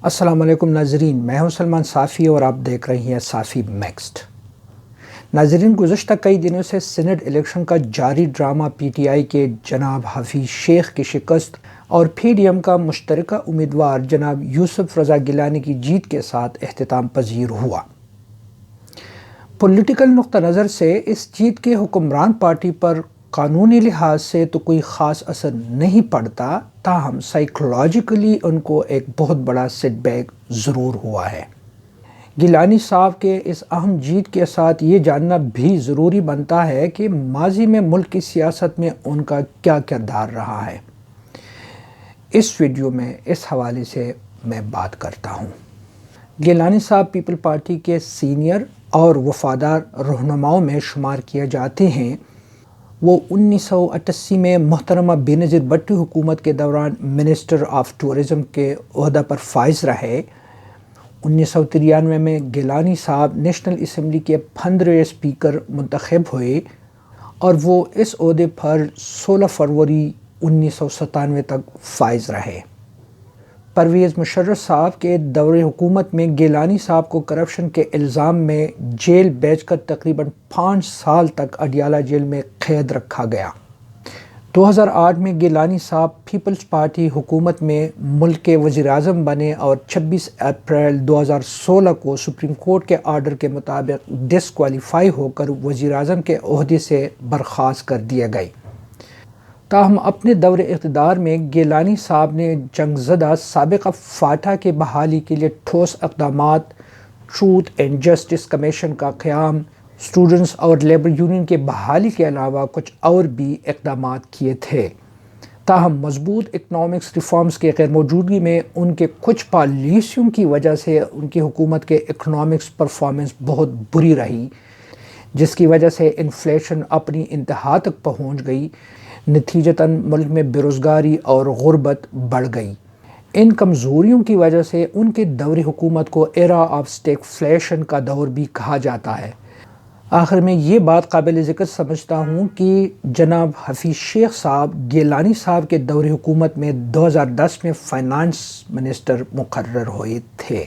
السلام علیکم ناظرین، میں ہوں سلمان صافی اور آپ دیکھ رہے ہیں صافی میکسٹ۔ ناظرین، گزشتہ کئی دنوں سے سینٹ الیکشن کا جاری ڈرامہ پی ٹی آئی کے جناب حفیظ شیخ کی شکست اور پی ڈی ایم کا مشترکہ امیدوار جناب یوسف رضا گیلانی کی جیت کے ساتھ اختتام پذیر ہوا۔ پولیٹیکل نقطہ نظر سے اس جیت کے حکمران پارٹی پر قانونی لحاظ سے تو کوئی خاص اثر نہیں پڑتا، تاہم سائیکولوجیکلی ان کو ایک بہت بڑا سیٹ بیک ضرور ہوا ہے۔ گیلانی صاحب کے اس اہم جیت کے ساتھ یہ جاننا بھی ضروری بنتا ہے کہ ماضی میں ملک کی سیاست میں ان کا کیا کردار رہا ہے۔ اس ویڈیو میں اس حوالے سے میں بات کرتا ہوں۔ گیلانی صاحب پیپل پارٹی کے سینئر اور وفادار رہنماؤں میں شمار کیے جاتے ہیں۔ وہ 1988 میں محترمہ بینظیر بھٹو حکومت کے دوران منسٹر آف ٹورزم کے عہدہ پر فائز رہے۔ 1993 میں گیلانی صاحب نیشنل اسمبلی کے 15ویں اسپیکر منتخب ہوئے اور وہ اس عہدے پر 16 فروری 1997 تک فائز رہے۔ پرویز مشرف صاحب کے دور حکومت میں گیلانی صاحب کو کرپشن کے الزام میں جیل بھیج کر تقریباً 5 سال تک اڈیالہ جیل میں قید رکھا گیا۔ 2008 میں گیلانی صاحب پیپلز پارٹی حکومت میں ملک کے وزیر اعظم بنے اور 26 اپریل 2016 کو سپریم کورٹ کے آرڈر کے مطابق ڈسکوالیفائی ہو کر وزیر اعظم کے عہدے سے برخاست کر دیے گئے۔ تاہم اپنے دور اقتدار میں گیلانی صاحب نے جنگ زدہ سابقہ فاٹا کے بحالی کے لیے ٹھوس اقدامات، ٹروتھ اینڈ جسٹس کمیشن کا قیام، اسٹوڈنٹس اور لیبر یونین کے بحالی کے علاوہ کچھ اور بھی اقدامات کیے تھے۔ تاہم مضبوط اکنامکس ریفارمز کے غیر موجودگی میں ان کے کچھ پالیسیوں کی وجہ سے ان کی حکومت کے اکنامکس پرفارمنس بہت بری رہی، جس کی وجہ سے انفلیشن اپنی انتہا تک پہنچ گئی۔ نتیجتاً ملک میں بے روزگاری اور غربت بڑھ گئی۔ ان کمزوریوں کی وجہ سے ان کے دور حکومت کو ایرا آف اسٹیگفلیشن کا دور بھی کہا جاتا ہے۔ آخر میں یہ بات قابل ذکر سمجھتا ہوں کہ جناب حفیظ شیخ صاحب گیلانی صاحب کے دور حکومت میں 2010 میں فائنانس منسٹر مقرر ہوئے تھے۔